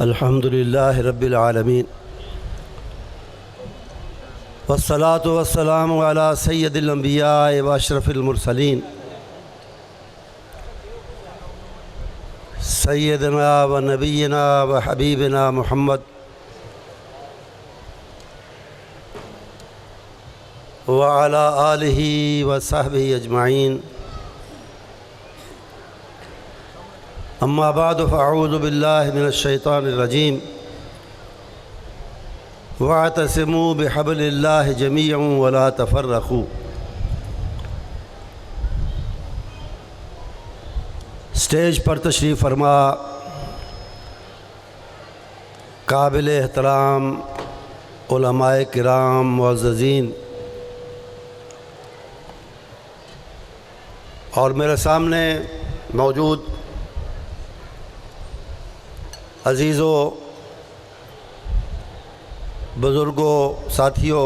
الحمد للہ رب العالمین والصلاة والسلام علی سید الانبیاء و اشرف المرسلین سیدنا و نبینا و حبیبنا محمد وعلی آلہ و صحبہ اجمعین اما بعد فاعوذ باللہ من الشیطان الرجیم واعتصموا بحبل اللہ جمیعا ولا تفرقوا۔ اسٹیج پر تشریف فرما قابل احترام علماء کرام معززین اور میرے سامنے موجود عزیزوں، بزرگوں، ساتھیوں،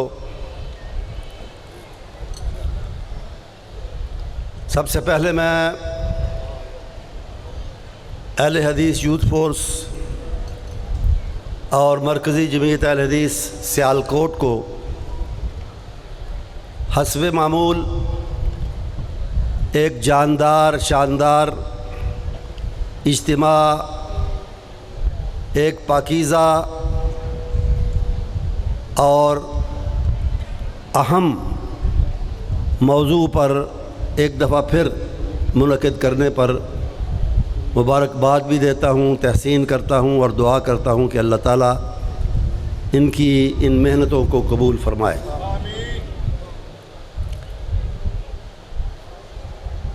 سب سے پہلے میں اہل حدیث یوتھ فورس اور مرکزی جمعیت اہل حدیث سیالکوٹ کو حسب معمول ایک جاندار شاندار اجتماع، ایک پاکیزہ اور اہم موضوع پر ایک دفعہ پھر منعقد کرنے پر مبارکباد بھی دیتا ہوں، تحسین کرتا ہوں اور دعا کرتا ہوں کہ اللہ تعالیٰ ان کی ان محنتوں کو قبول فرمائے۔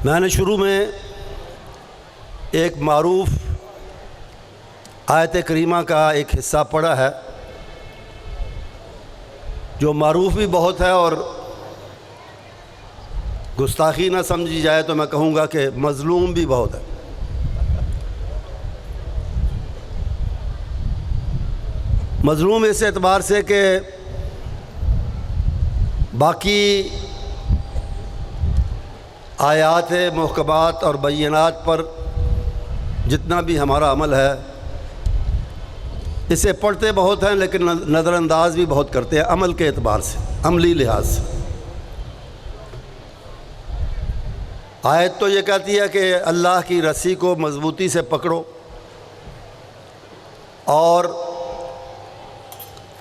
میں نے شروع میں ایک معروف آیت کریمہ کا ایک حصہ پڑھا ہے جو معروف بھی بہت ہے، اور گستاخی نہ سمجھی جائے تو میں کہوں گا کہ مظلوم بھی بہت ہے۔ مظلوم اس اعتبار سے کہ باقی آیات محکمات اور بینات پر جتنا بھی ہمارا عمل ہے اسے پڑھتے بہت ہیں لیکن نظر انداز بھی بہت کرتے ہیں عمل کے اعتبار سے، عملی لحاظ سے۔ آیت تو یہ کہتی ہے کہ اللہ کی رسی کو مضبوطی سے پکڑو اور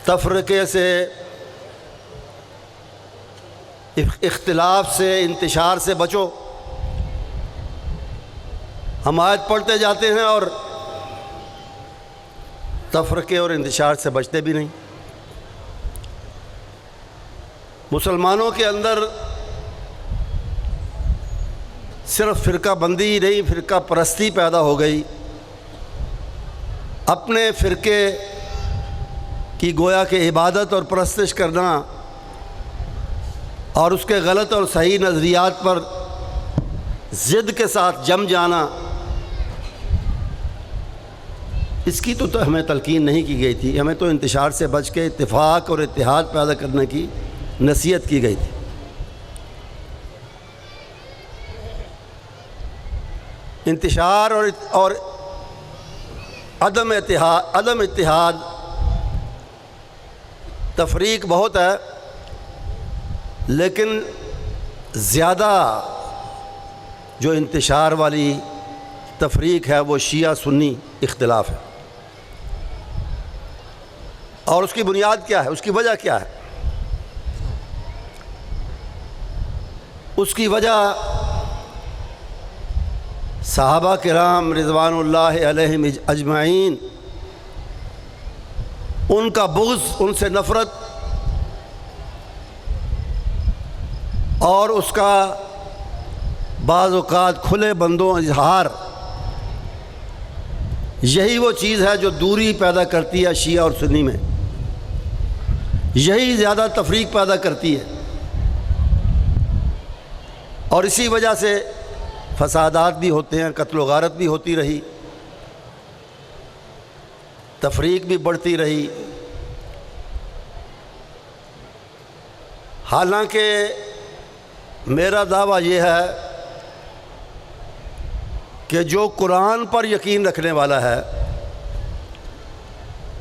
تفرقے سے، اختلاف سے، انتشار سے بچو۔ ہم آیت پڑھتے جاتے ہیں اور تفرقے اور انتشار سے بچتے بھی نہیں۔ مسلمانوں کے اندر صرف فرقہ بندی ہی نہیں، فرقہ پرستی پیدا ہو گئی۔ اپنے فرقے کی گویا کہ عبادت اور پرستش کرنا اور اس کے غلط اور صحیح نظریات پر ضد کے ساتھ جم جانا، اس کی تو ہمیں تلقین نہیں کی گئی تھی۔ ہمیں تو انتشار سے بچ کے اتفاق اور اتحاد پیدا کرنے کی نصیحت کی گئی تھی۔ انتشار اور عدم اتحاد، تفریق بہت ہے، لیکن زیادہ جو انتشار والی تفریق ہے وہ شیعہ سنی اختلاف ہے۔ اور اس کی بنیاد کیا ہے، اس کی وجہ کیا ہے؟ اس کی وجہ صحابہ کرام رضوان اللہ علیہم اجمعین، ان کا بغض، ان سے نفرت اور اس کا بعض اوقات کھلے بندوں اظہار، یہی وہ چیز ہے جو دوری پیدا کرتی ہے شیعہ اور سنی میں، یہی زیادہ تفریق پیدا کرتی ہے، اور اسی وجہ سے فسادات بھی ہوتے ہیں، قتل و غارت بھی ہوتی رہی، تفریق بھی بڑھتی رہی۔ حالانکہ میرا دعویٰ یہ ہے کہ جو قرآن پر یقین رکھنے والا ہے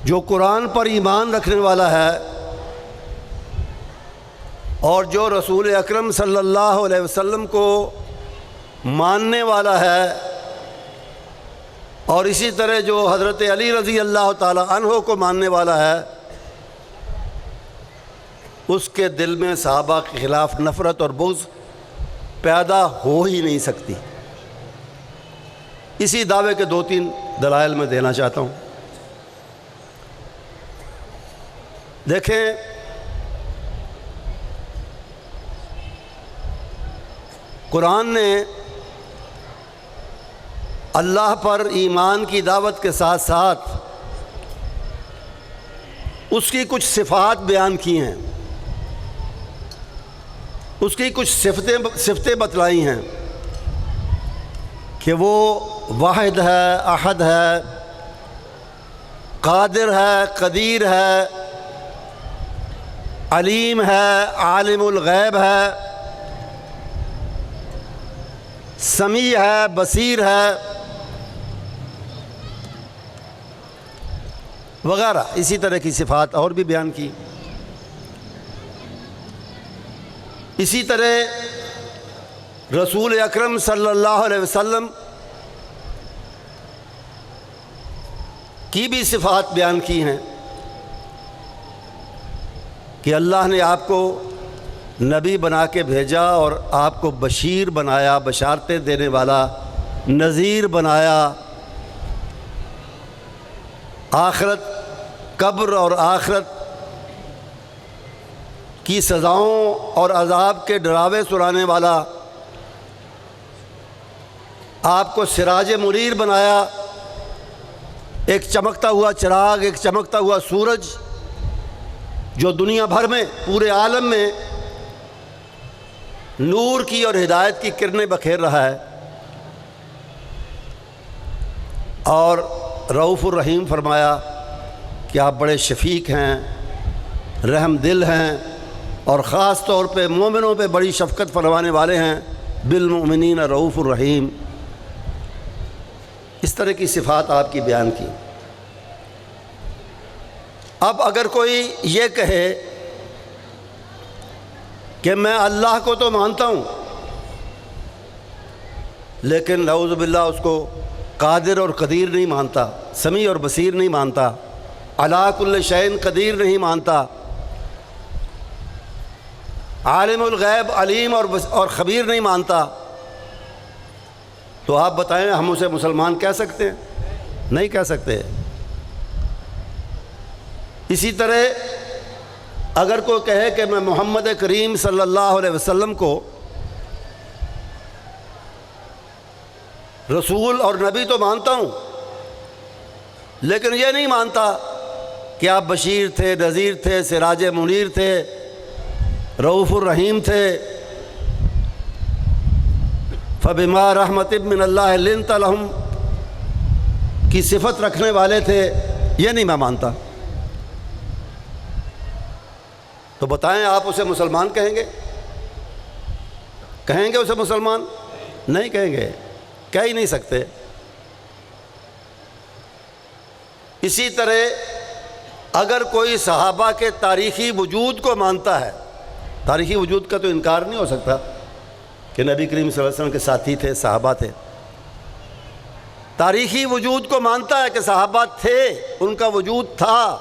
جو قرآن پر ایمان رکھنے والا ہے اور جو رسول اکرم صلی اللہ علیہ وسلم کو ماننے والا ہے، اور اسی طرح جو حضرت علی رضی اللہ تعالی عنہ کو ماننے والا ہے، اس کے دل میں صحابہ کے خلاف نفرت اور بغض پیدا ہو ہی نہیں سکتی۔ اسی دعوے کے 2-3 دلائل میں دینا چاہتا ہوں۔ دیکھیں، قرآن نے اللہ پر ایمان کی دعوت کے ساتھ ساتھ اس کی کچھ صفات بیان کی ہیں، اس کی کچھ صفتیں بتلائی ہیں کہ وہ واحد ہے، احد ہے، قادر ہے، قدیر ہے، علیم ہے، عالم الغیب ہے، سمیع ہے، بصیر ہے، وغیرہ اسی طرح کی صفات اور بھی بیان کی۔ اسی طرح رسول اکرم صلی اللہ علیہ وسلم کی بھی صفات بیان کی ہیں کہ اللہ نے آپ کو نبی بنا کے بھیجا اور آپ کو بشیر بنایا، بشارتیں دینے والا، نذیر بنایا، آخرت، قبر اور آخرت کی سزاؤں اور عذاب کے ڈراوے سنانے والا، آپ کو سراج منیر بنایا، ایک چمکتا ہوا چراغ، ایک چمکتا ہوا سورج جو دنیا بھر میں، پورے عالم میں نور کی اور ہدایت کی کرنیں بکھیر رہا ہے، اور رؤوف الرحیم فرمایا کہ آپ بڑے شفیق ہیں، رحم دل ہیں، اور خاص طور پہ مومنوں پہ بڑی شفقت فرمانے والے ہیں، بالمؤمنین رؤوف الرحیم۔ اس طرح کی صفات آپ کی بیان کی۔ اب اگر کوئی یہ کہے کہ میں اللہ کو تو مانتا ہوں لیکن نعوذ باللہ اس کو قادر اور قدیر نہیں مانتا، سمیع اور بصیر نہیں مانتا، علی کل شیء قدیر نہیں مانتا، عالم الغیب، علیم اور خبیر نہیں مانتا، تو آپ بتائیں ہم اسے مسلمان کہہ سکتے ہیں؟ نہیں کہہ سکتے۔ اسی طرح اگر کوئی کہے کہ میں محمد کریم صلی اللہ علیہ وسلم کو رسول اور نبی تو مانتا ہوں لیکن یہ نہیں مانتا کہ آپ بشیر تھے، نذیر تھے، سراج منیر تھے، رؤوف الرحیم تھے، فبما رحمت من اللہ لنت لہم کی صفت رکھنے والے تھے، یہ نہیں میں مانتا، تو بتائیں آپ اسے مسلمان کہیں گے؟ کہیں گے اسے مسلمان؟ نہیں کہیں گے، کہہ ہی نہیں سکتے۔ اسی طرح اگر کوئی صحابہ کے تاریخی وجود کو مانتا ہے، تاریخی وجود کا تو انکار نہیں ہو سکتا کہ نبی کریم صلی اللہ علیہ وسلم کے ساتھی تھے، صحابہ تھے، تاریخی وجود کو مانتا ہے کہ صحابہ تھے، ان کا وجود تھا،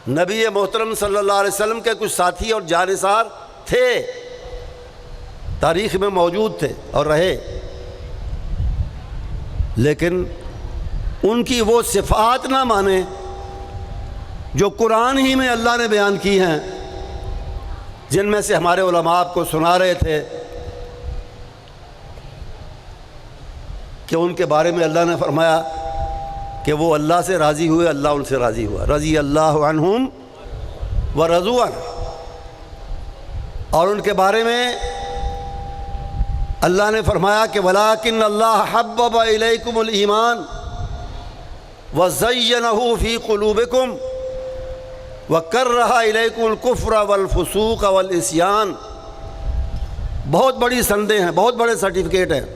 نبی محترم صلی اللہ علیہ وسلم کے کچھ ساتھی اور جانثار تھے، تاریخ میں موجود تھے اور رہے، لیکن ان کی وہ صفات نہ مانے جو قرآن ہی میں اللہ نے بیان کی ہیں، جن میں سے ہمارے علماء آپ کو سنا رہے تھے کہ ان کے بارے میں اللہ نے فرمایا کہ وہ اللہ سے راضی ہوئے، اللہ ان سے راضی ہوا، رضی اللہ عنہم ورضوا عنہ، اور ان کے بارے میں اللہ نے فرمایا کہ وَلَٰكِنَّ اللَّهَ حَبَّبَ إِلَيْكُمُ الْإِيمَانَ وَزَيَّنَهُ فِي قُلُوبِكُمْ وَكَرَّهَ إِلَيْكُمُ الْكُفْرَ وَالْفُسُوقَ وَالْعِصْيَانَ۔ بہت بڑی سندیں ہیں، بہت بڑے سرٹیفکیٹ ہیں،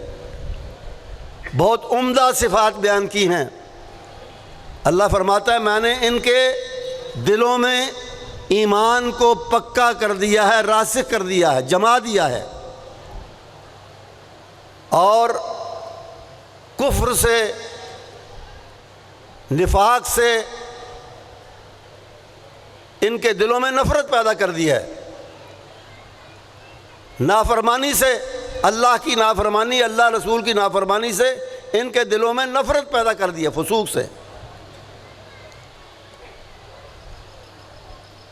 بہت عمدہ صفات بیان کی ہیں اللہ فرماتا ہے میں نے ان کے دلوں میں ایمان کو پکا کر دیا ہے، راسخ کر دیا ہے، جما دیا ہے، اور کفر سے، نفاق سے ان کے دلوں میں نفرت پیدا کر دی ہے، نافرمانی سے، اللہ کی نافرمانی، اللہ رسول کی نافرمانی سے ان کے دلوں میں نفرت پیدا کر دی ہے، فسوق سے۔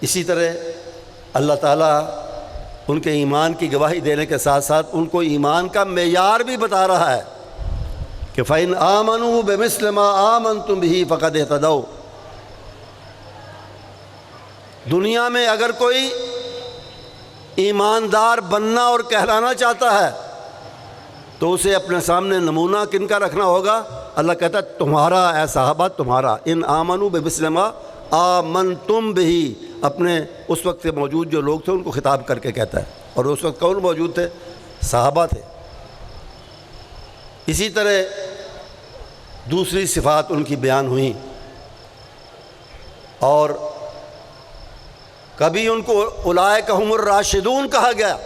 اسی طرح اللہ تعالیٰ ان کے ایمان کی گواہی دینے کے ساتھ ساتھ ان کو ایمان کا معیار بھی بتا رہا ہے کہ فَإِنْ آمَنُوا بِمِثْلِ مَا آمَنْتُمْ بِهِ فَقَدْ اهْتَدَوْا۔ دنیا میں اگر کوئی ایماندار بننا اور کہلانا چاہتا ہے تو اسے اپنے سامنے نمونہ کن کا رکھنا ہوگا؟ اللہ کہتا ہے تمہارا، اے صحابہ تمہارا، ان آمنوا بمثل ما آمنتم بہ، اپنے اس وقت سے موجود جو لوگ تھے ان کو خطاب کر کے کہتا ہے، اور اس وقت کون موجود تھے؟ صحابہ تھے۔ اسی طرح دوسری صفات ان کی بیان ہوئیں، اور کبھی ان کو اولئک ہم الراشدون کہا گیا،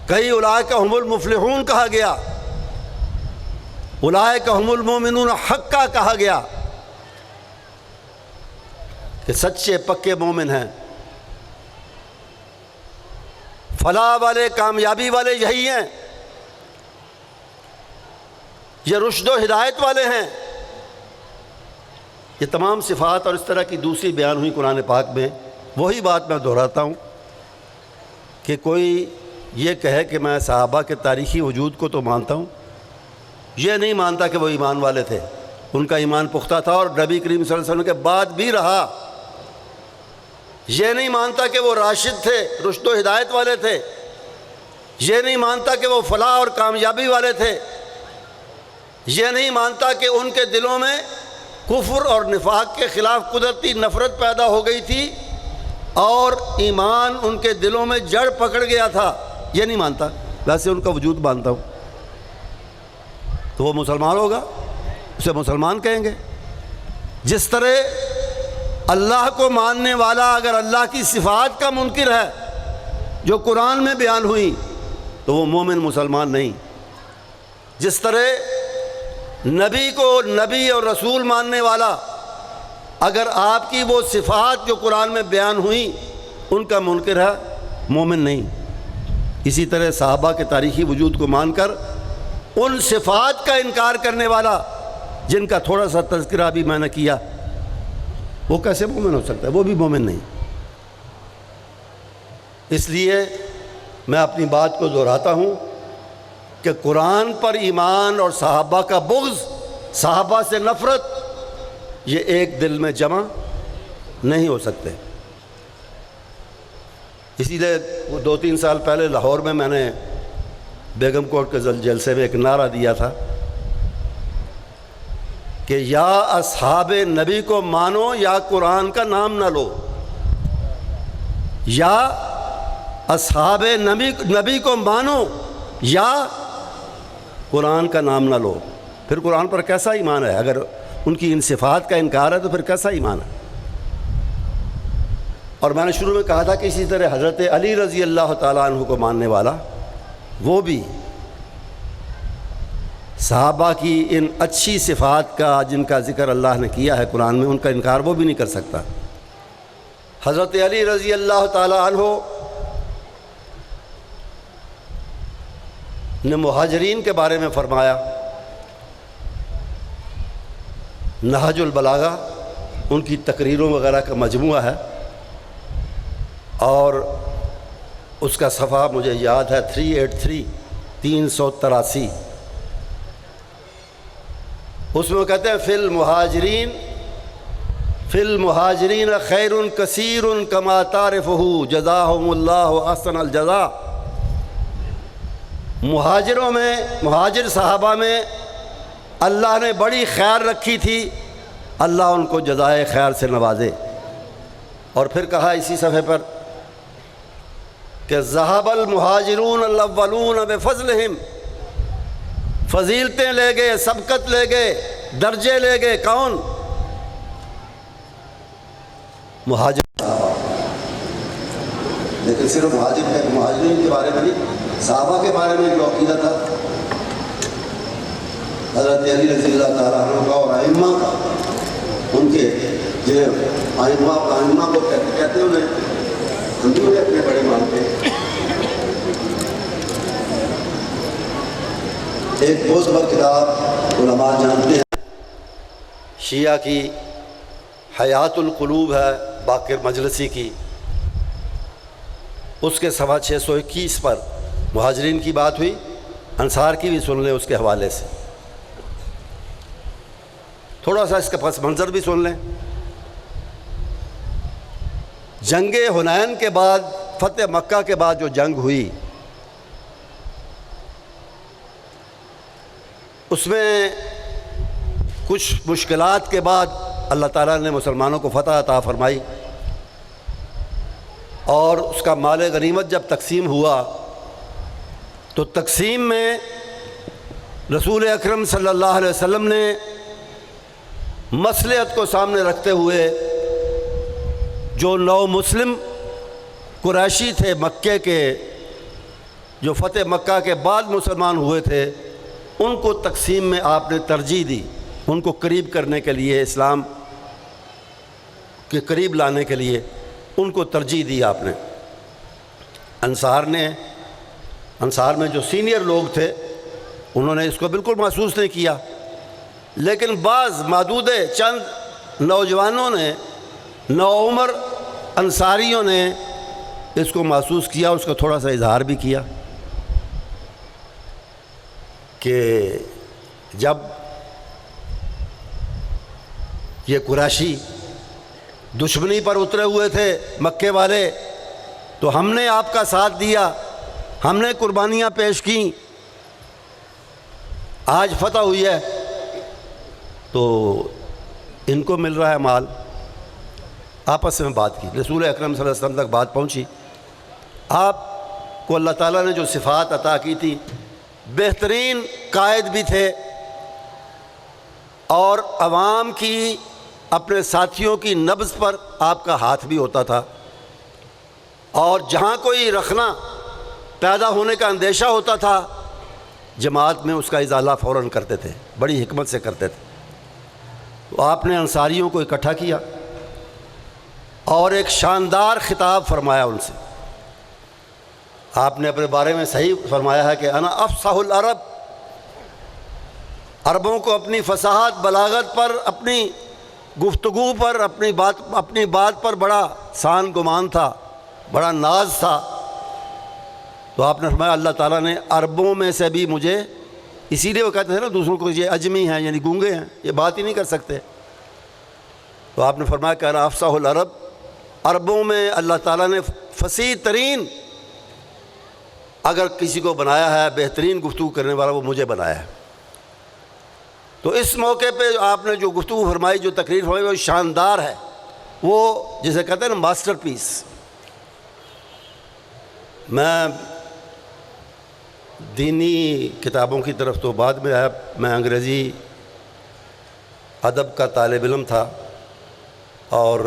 کئی اولئک ہم المفلحون کہا گیا، اولئک ہم المؤمنون حقا کہا گیا کہ سچے پکے مومن ہیں، فلاح والے، کامیابی والے یہی ہیں، یہ رشد و ہدایت والے ہیں۔ یہ تمام صفات اور اس طرح کی دوسری بیان ہوئی قرآن پاک میں۔ وہی بات میں دہراتا ہوں کہ کوئی یہ کہے کہ میں صحابہ کے تاریخی وجود کو تو مانتا ہوں، یہ نہیں مانتا کہ وہ ایمان والے تھے، ان کا ایمان پختہ تھا اور نبی کریم صلی اللہ علیہ وسلم کے بعد بھی رہا، یہ نہیں مانتا کہ وہ راشد تھے، رشد و ہدایت والے تھے، یہ نہیں مانتا کہ وہ فلاح اور کامیابی والے تھے، یہ نہیں مانتا کہ ان کے دلوں میں کفر اور نفاق کے خلاف قدرتی نفرت پیدا ہو گئی تھی اور ایمان ان کے دلوں میں جڑ پکڑ گیا تھا، یہ نہیں مانتا، ویسے ان کا وجود مانتا ہوں، تو وہ مسلمان ہوگا، اسے مسلمان کہیں گے۔ جس طرح اللہ کو ماننے والا اگر اللہ کی صفات کا منکر ہے جو قرآن میں بیان ہوئی تو وہ مومن مسلمان نہیں، جس طرح نبی کو نبی اور رسول ماننے والا اگر آپ کی وہ صفات جو قرآن میں بیان ہوئیں ان کا منکر ہے، مومن نہیں۔ اسی طرح صحابہ کے تاریخی وجود کو مان کر ان صفات کا انکار کرنے والا جن کا تھوڑا سا تذکرہ بھی میں نے کیا، وہ کیسے مومن ہو سکتا ہے؟ وہ بھی مومن نہیں۔ اس لیے میں اپنی بات کو دہراتا ہوں کہ قرآن پر ایمان اور صحابہ کا بغض، صحابہ سے نفرت، یہ ایک دل میں جمع نہیں ہو سکتے۔ اسی لیے وہ 2-3 سال پہلے لاہور میں نے بیگم کوٹ کے جلسے میں ایک نعرہ دیا تھا کہ یا اصحاب نبی کو مانو یا قرآن کا نام نہ لو، یا اصحاب نبی کو مانو یا قرآن کا نام نہ لو۔ پھر قرآن پر کیسا ایمان ہے؟ اگر ان کی ان صفات کا انکار ہے تو پھر کیسا ایمان ہے؟ اور میں نے شروع میں کہا تھا کہ اسی طرح حضرت علی رضی اللہ تعالیٰ عنہ کو ماننے والا، وہ بھی صحابہ کی ان اچھی صفات کا جن کا ذکر اللہ نے کیا ہے قرآن میں، ان کا انکار وہ بھی نہیں کر سکتا۔ حضرت علی رضی اللہ تعالیٰ عنہ نے مہاجرین کے بارے میں فرمایا، نہج البلاغہ ان کی تقریروں وغیرہ کا مجموعہ ہے، اور اس کا صفحہ مجھے یاد ہے 383 اس میں وہ کہتے ہیں فی المہاجرین خیر کثیر کما تعرفہ جزاہم اللہ احسن الجزاء۔ مہاجروں میں، مہاجر صحابہ میں اللہ نے بڑی خیر رکھی تھی، اللہ ان کو جزائے خیر سے نوازے۔ اور پھر کہا اسی صفحے پر کہ ذہب المہاجرون الاولون بفضلہم، فضیلتیں لے گئے، سبقت لے گئے، درجے لے گئے، کون؟ مہاجر، لیکن صرف مہاجرین کے بارے میں نہیں، صحابہ کے بارے میں جو عقیدہ تھا حضرت علی رضی اللہ تعالیٰ عنہ کا اور ائمہ کا، ان کے جو ائمہ کو کہتے ہیں انہیں ہم بھی انہیں اپنے بڑے مانتے ہیں۔ ایک بہت بڑی کتاب علماء جانتے ہیں، شیعہ کی حیات القلوب ہے باقر مجلسی کی، اس کے صفحہ 621 پر مہاجرین کی بات ہوئی، انصار کی بھی سن لیں اس کے حوالے سے، تھوڑا سا اس کا پس منظر بھی سن لیں۔ جنگ حنین کے بعد، فتح مکہ کے بعد جو جنگ ہوئی، اس میں کچھ مشکلات کے بعد اللہ تعالیٰ نے مسلمانوں کو فتح عطا فرمائی، اور اس کا مال غنیمت جب تقسیم ہوا تو تقسیم میں رسول اکرم صلی اللہ علیہ وسلم نے مصلحت کو سامنے رکھتے ہوئے جو 9 مسلم قریشی تھے مکے کے، جو فتح مکہ کے بعد مسلمان ہوئے تھے، ان کو تقسیم میں آپ نے ترجیح دی، ان کو قریب کرنے کے لیے، اسلام کے قریب لانے کے لیے ان کو ترجیح دی آپ نے۔ انصار میں جو سینئر لوگ تھے انہوں نے اس کو بالکل محسوس نہیں کیا، لیکن بعض معدود چند نوجوانوں نے، نوعمر انصاریوں نے اس کو محسوس کیا، اس کا تھوڑا سا اظہار بھی کیا کہ جب یہ قریشی دشمنی پر اترے ہوئے تھے مکے والے، تو ہم نے آپ کا ساتھ دیا، ہم نے قربانیاں پیش کیں، آج فتح ہوئی ہے تو ان کو مل رہا ہے مال۔ آپس میں بات کی، رسول اکرم صلی اللہ علیہ وسلم تک بات پہنچی۔ آپ کو اللہ تعالیٰ نے جو صفات عطا کی تھی، بہترین قائد بھی تھے، اور عوام کی، اپنے ساتھیوں کی نبض پر آپ کا ہاتھ بھی ہوتا تھا، اور جہاں کوئی رخنا پیدا ہونے کا اندیشہ ہوتا تھا جماعت میں اس کا ازالہ فوراً کرتے تھے، بڑی حکمت سے کرتے تھے۔ تو آپ نے انصاریوں کو اکٹھا کیا اور ایک شاندار خطاب فرمایا ان سے۔ آپ نے اپنے بارے میں صحیح فرمایا ہے کہ انا افصح العرب، عربوں کو اپنی فصاحت، بلاغت پر، اپنی گفتگو پر، اپنی بات پر بڑا سان گمان تھا، بڑا ناز تھا۔ تو آپ نے فرمایا اللہ تعالیٰ نے عربوں میں سے بھی مجھے، اسی لیے وہ کہتے ہیں نا دوسروں کو یہ اجمی ہیں، یعنی گونگے ہیں، یہ بات ہی نہیں کر سکتے، تو آپ نے فرمایا کہ انا افصح العرب، عربوں میں اللہ تعالیٰ نے فصیح ترین اگر کسی کو بنایا ہے، بہترین گفتگو کرنے والا، وہ مجھے بنایا ہے۔ تو اس موقع پہ آپ نے جو گفتگو فرمائی، جو تقریر فرمائی، وہ شاندار ہے، وہ جسے کہتے ہیں نا ماسٹر پیس۔ میں دینی کتابوں کی طرف تو بعد میں آیا، میں انگریزی ادب کا طالب علم تھا، اور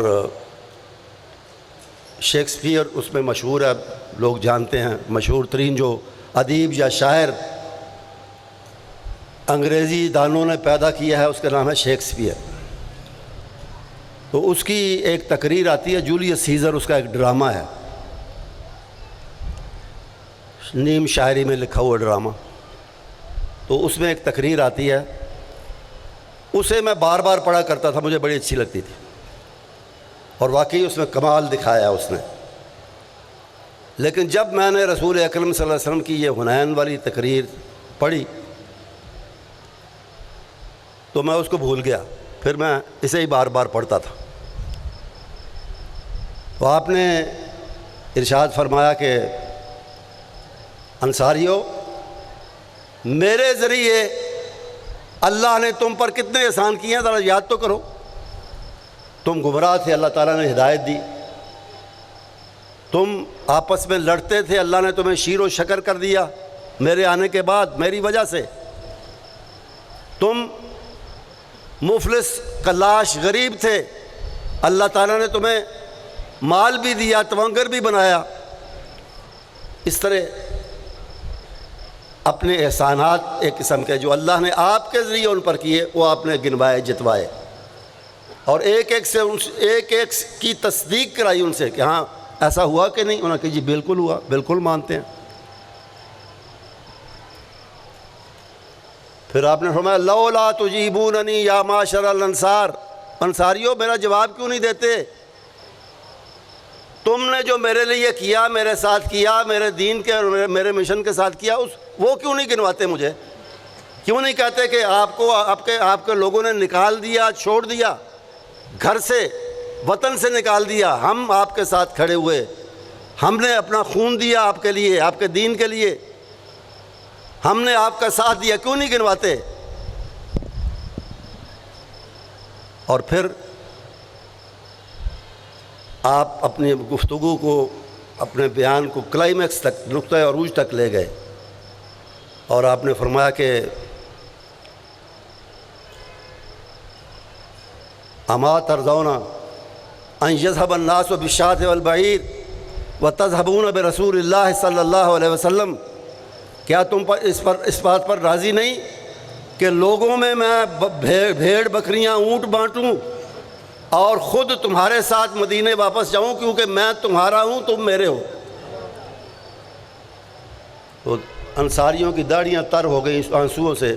شیکسپیئر اس میں مشہور ہے، لوگ جانتے ہیں، مشہور ترین جو ادیب یا شاعر انگریزی دانوں نے پیدا کیا ہے، اس کا نام ہے شیکسپیئر۔ تو اس کی ایک تقریر آتی ہے، جولیس سیزر، اس کا ایک ڈرامہ ہے، نیم شاعری میں لکھا ہوا ڈرامہ۔ تو اس میں ایک تقریر آتی ہے، اسے میں بار بار پڑھا کرتا تھا، مجھے بڑی اچھی لگتی تھی، اور واقعی اس میں کمال دکھایا اس نے۔ لیکن جب میں نے رسول اکرم صلی اللہ علیہ وسلم کی یہ حنین والی تقریر پڑھی تو میں اس کو بھول گیا، پھر میں اسے ہی بار بار پڑھتا تھا۔ تو آپ نے ارشاد فرمایا کہ انصاریو، میرے ذریعے اللہ نے تم پر کتنے احسان کیے ہیں ذرا یاد تو کرو۔ تم گمراہ تھے، اللہ تعالیٰ نے ہدایت دی، تم آپس میں لڑتے تھے، اللہ نے تمہیں شیر و شکر کر دیا میرے آنے کے بعد، میری وجہ سے۔ تم مفلس، کلاش، غریب تھے، اللہ تعالیٰ نے تمہیں مال بھی دیا، تونگر بھی بنایا۔ اس طرح اپنے احسانات ایک قسم کے جو اللہ نے آپ کے ذریعے ان پر کیے وہ آپ نے گنوائے، جتوائے، اور ایک ایک کی تصدیق کرائی ان سے کہ ہاں ایسا ہوا کہ نہیں؟ انہوں نے کہا جی بالکل ہوا، بالکل مانتے ہیں۔ پھر آپ نے فرمایا لولا تجیبوننی یا معاشر الانصار، انصاریوں میرا جواب کیوں نہیں دیتے؟ تم نے جو میرے لیے کیا، میرے ساتھ کیا، میرے دین کے اور میرے مشن کے ساتھ کیا، وہ کیوں نہیں گنواتے مجھے؟ کیوں نہیں کہتے کہ آپ کو آپ کے لوگوں نے نکال دیا، چھوڑ دیا، گھر سے، وطن سے نکال دیا، ہم آپ کے ساتھ کھڑے ہوئے، ہم نے اپنا خون دیا آپ کے لیے، آپ کے دین کے لیے، ہم نے آپ کا ساتھ دیا، کیوں نہیں گنواتے؟ اور پھر آپ اپنی گفتگو کو، اپنے بیان کو کلائمیکس تک، نقطۂ عروج تک لے گئے، اور آپ نے فرمایا کہ اما ترضون ان یذهب الناس بالشاة والبعیر وتذهبون برسول اللہ صلی اللہ علیہ وسلم، کیا تم اس بات پر راضی نہیں کہ لوگوں میں بھیڑ بکریاں اونٹ بانٹوں اور خود تمہارے ساتھ مدینے واپس جاؤں، کیونکہ میں تمہارا ہوں، تم میرے ہو؟ تو انصاریوں کی داڑیاں تر ہو گئیں آنسوؤں سے،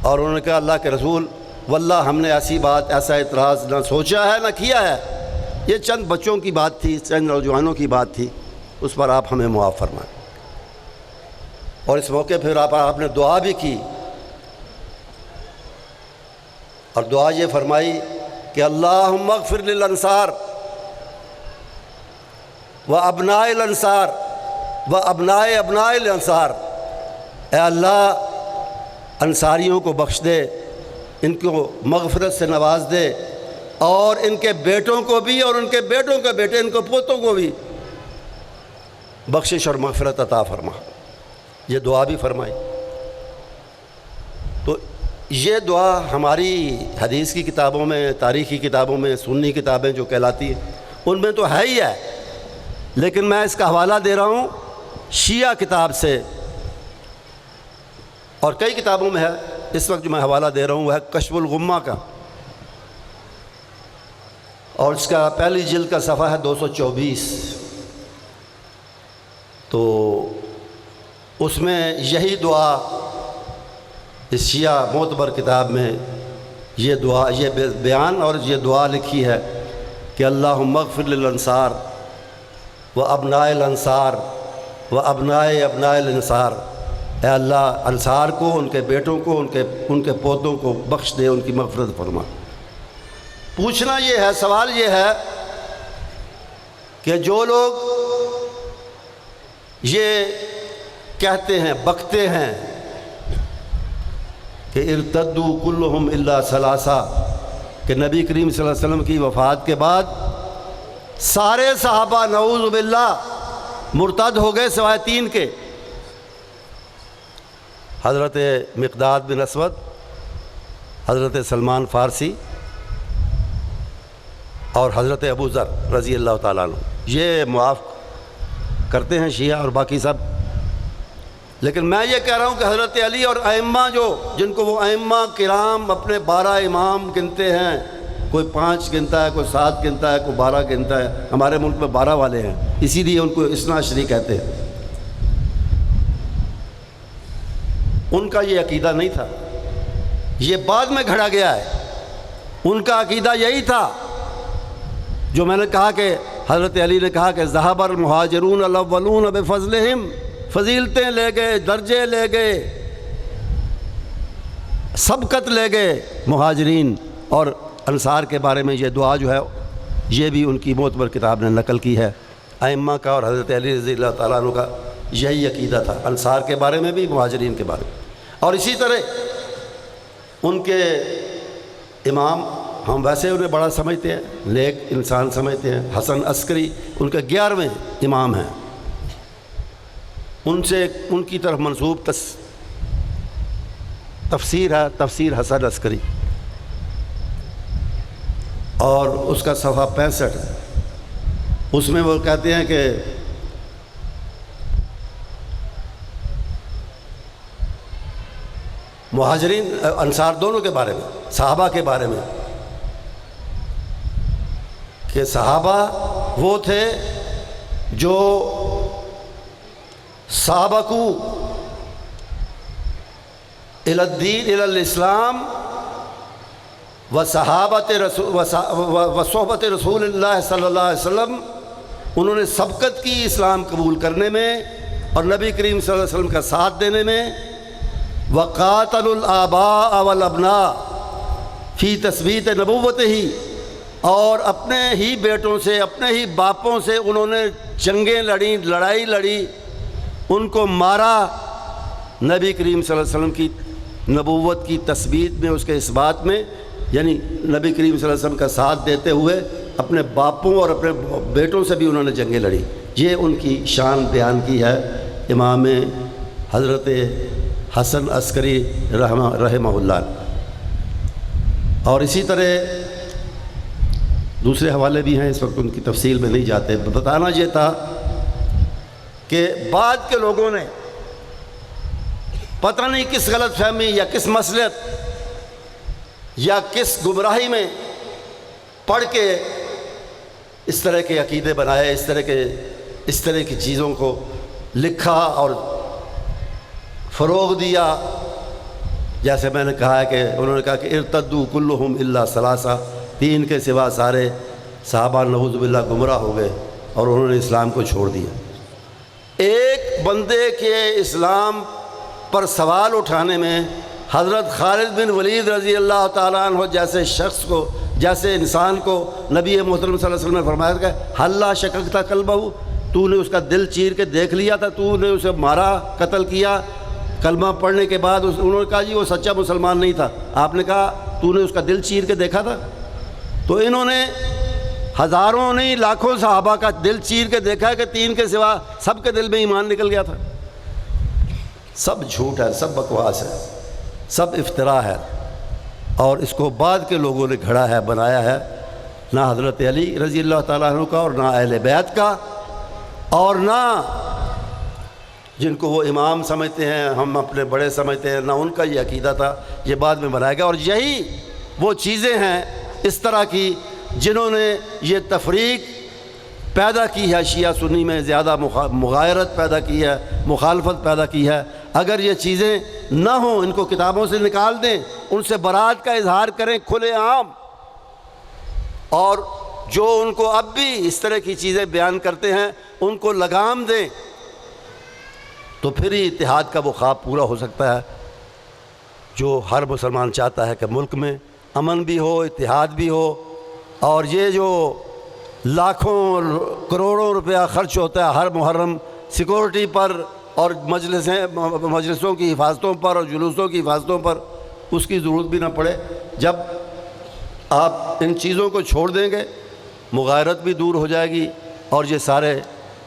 اور انہوں نے کہا اللہ کے رسول واللہ ہم نے ایسی بات، ایسا اعتراض نہ سوچا ہے نہ کیا ہے، یہ چند بچوں کی بات تھی، چند نوجوانوں کی بات تھی، اس پر آپ ہمیں معاف فرمائیں۔ اور اس موقع پھر آپ نے دعا بھی کی، اور دعا یہ فرمائی کہ اللہم اغفر للانصار و ابناء الانصار و ابناء ابناء الانصار، اے اللہ انصاریوں کو بخش دے، ان کو مغفرت سے نواز دے، اور ان کے بیٹوں کو بھی اور ان کے بیٹوں کے بیٹے، ان کو پوتوں کو بھی بخشش اور مغفرت عطا فرما۔ یہ دعا بھی فرمائی۔ تو یہ دعا ہماری حدیث کی کتابوں میں، تاریخی کتابوں میں، سنی کتابیں جو کہلاتی ہیں ان میں تو ہے ہی ہے، لیکن میں اس کا حوالہ دے رہا ہوں شیعہ کتاب سے، اور کئی کتابوں میں ہے۔ اس وقت جو میں حوالہ دے رہا ہوں وہ ہے کشف الغمہ کا، اور اس کا پہلی جلد کا صفحہ ہے 224۔ تو اس میں یہی دعا، اس شیعہ معتبر کتاب میں یہ دعا، یہ بیان اور یہ دعا لکھی ہے کہ اللہم اغفر للانصار و ابناء الانصار و ابناء ابناء الانصار، اے اللہ انصار کو، ان کے بیٹوں کو، ان کے پوتوں کو بخش دے، ان کی مغفرت فرما۔ پوچھنا یہ ہے، سوال یہ ہے کہ جو لوگ یہ کہتے ہیں، بکتے ہیں کہ ارتدوا کلہم الا ثلاثہ، کہ نبی کریم صلی اللہ علیہ وسلم کی وفات کے بعد سارے صحابہ نعوذ باللہ مرتد ہو گئے سوائے 3 کے، حضرت مقداد بن اسود، حضرت سلمان فارسی اور حضرت ابو ذر رضی اللہ تعالیٰ عنہ۔ یہ معاف کرتے ہیں شیعہ اور باقی سب، لیکن میں یہ کہہ رہا ہوں کہ حضرت علی اور ائمہ جن کو وہ ائمہ کرام اپنے 12 امام گنتے ہیں، کوئی 5 گنتا ہے، کوئی 7 گنتا ہے، کوئی 12 گنتا ہے، ہمارے ملک میں 12 والے ہیں، اسی لیے ان کو اثنا عشری کہتے ہیں۔ ان کا یہ عقیدہ نہیں تھا، یہ بعد میں گھڑا گیا ہے۔ ان کا عقیدہ یہی تھا جو میں نے کہا کہ حضرت علی نے کہا کہ ذہب المہاجرون الاولون بفضلہم، فضیلتیں لے گئے، درجے لے گئے، سبقت لے گئے مہاجرین، اور انصار کے بارے میں یہ دعا جو ہے یہ بھی ان کی معتبر کتاب نے نقل کی ہے۔ ائمہ کا اور حضرت علی رضی اللہ تعالیٰ عنہ کا یہی عقیدہ تھا، انصار کے بارے میں بھی، مہاجرین کے بارے میں۔ اور اسی طرح ان کے امام، ہم ویسے انہیں بڑا سمجھتے ہیں، نیک انسان سمجھتے ہیں، حسن عسکری ان کے 11ویں امام ہیں، ان کی طرف منسوب تفسیر ہے، تفسیر حسن عسکری، اور اس کا صفحہ 65 ہے۔ اس میں وہ کہتے ہیں کہ مہاجرین انصار دونوں کے بارے میں، صحابہ کے بارے میں، کہ صحابہ وہ تھے جو سابقو الی الدین الی الاسلام و صحابت و صحبت رسول اللہ صلی اللہ علیہ وسلم، انہوں نے سبقت کی اسلام قبول کرنے میں اور نبی کریم صلی اللہ علیہ وسلم کا ساتھ دینے میں، وقاتلوا الآباء والابناء فی تثبیت نبوتہ، اور اپنے ہی بیٹوں سے، اپنے ہی باپوں سے انہوں نے جنگیں لڑیں، لڑائی لڑی، ان کو مارا، نبی کریم صلی اللہ علیہ وسلم کی نبوت کی تثبیت میں، اس کے اثبات میں، یعنی نبی کریم صلی اللہ علیہ وسلم کا ساتھ دیتے ہوئے اپنے باپوں اور اپنے بیٹوں سے بھی انہوں نے جنگیں لڑی۔ یہ ان کی شان بیان کی ہے امام حضرت حسن عسکری رحمہ اللہ۔ اور اسی طرح دوسرے حوالے بھی ہیں، اس وقت ان کی تفصیل میں نہیں جاتے۔ بتانا یہ تھا کہ بعد کے لوگوں نے پتہ نہیں کس غلط فہمی یا کس مصلحت یا کس گمراہی میں پڑھ کے اس طرح کے عقیدے بنائے، اس طرح کی چیزوں کو لکھا اور فروغ دیا۔ جیسے میں نے کہا ہے کہ انہوں نے کہا کہ ارتدوا کلہم الا ثلاثہ، تین کے سوا سارے صحابہ نعوذ باللہ گمراہ ہو گئے اور انہوں نے اسلام کو چھوڑ دیا۔ ایک بندے کے اسلام پر سوال اٹھانے میں حضرت خالد بن ولید رضی اللہ تعالیٰ عنہ جیسے شخص کو، جیسے انسان کو نبی محترم صلی اللہ علیہ وسلم نے فرمایا کہ حلا شککتا قلبہ، تو نے اس کا دل چیر کے دیکھ لیا تھا، تو نے اسے مارا، قتل کیا کلمہ پڑھنے کے بعد؟ انہوں نے کہا جی وہ سچا مسلمان نہیں تھا۔ آپ نے کہا تو نے اس کا دل چیر کے دیکھا تھا؟ تو انہوں نے ہزاروں نہیں لاکھوں صحابہ کا دل چیر کے دیکھا ہے کہ تین کے سوا سب کے دل میں ایمان نکل گیا تھا۔ سب جھوٹ ہے، سب بکواس ہے، سب افتراء ہے، اور اس کو بعد کے لوگوں نے گھڑا ہے، بنایا ہے، نہ حضرت علی رضی اللہ تعالیٰ عنہ کا اور نہ اہل بیت کا، اور نہ جن کو وہ امام سمجھتے ہیں، ہم اپنے بڑے سمجھتے ہیں، نہ ان کا یہ عقیدہ تھا، یہ بعد میں بنایا گیا۔ اور یہی وہ چیزیں ہیں اس طرح کی جنہوں نے یہ تفریق پیدا کی ہے، شیعہ سنی میں زیادہ مغایرت پیدا کی ہے، مخالفت پیدا کی ہے۔ اگر یہ چیزیں نہ ہوں، ان کو کتابوں سے نکال دیں، ان سے برات کا اظہار کریں کھلے عام، اور جو ان کو اب بھی اس طرح کی چیزیں بیان کرتے ہیں ان کو لگام دیں، تو پھر ہی اتحاد کا وہ خواب پورا ہو سکتا ہے جو ہر مسلمان چاہتا ہے کہ ملک میں امن بھی ہو، اتحاد بھی ہو۔ اور یہ جو لاکھوں کروڑوں روپیہ خرچ ہوتا ہے ہر محرم سیکورٹی پر اور مجلسوں کی حفاظتوں پر اور جلوسوں کی حفاظتوں پر، اس کی ضرورت بھی نہ پڑے۔ جب آپ ان چیزوں کو چھوڑ دیں گے، مغایرت بھی دور ہو جائے گی اور یہ سارے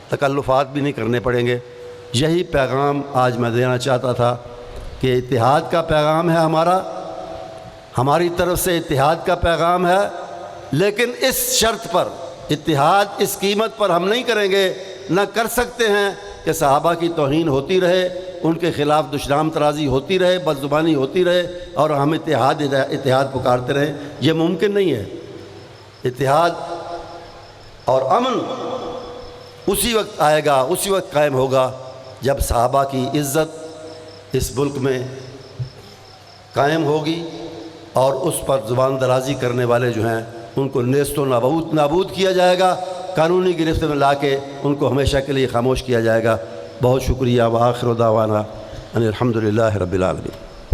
تکلفات بھی نہیں کرنے پڑیں گے۔ یہی پیغام آج میں دینا چاہتا تھا کہ اتحاد کا پیغام ہے ہماری طرف سے اتحاد کا پیغام ہے، لیکن اس شرط پر، اتحاد اس قیمت پر ہم نہیں کریں گے، نہ کر سکتے ہیں کہ صحابہ کی توہین ہوتی رہے، ان کے خلاف دشنام ترازی ہوتی رہے، بد زبانی ہوتی رہے اور ہم اتحاد پکارتے رہیں۔ یہ ممکن نہیں ہے۔ اتحاد اور امن اسی وقت آئے گا، اسی وقت قائم ہوگا جب صحابہ کی عزت اس ملک میں قائم ہوگی اور اس پر زبان درازی کرنے والے جو ہیں ان کو نیست و نابود کیا جائے گا، قانونی گرفت میں لا کے ان کو ہمیشہ کے لیے خاموش کیا جائے گا۔ بہت شکریہ۔ وآخر دعوانا ان الحمدللہ رب العالمین۔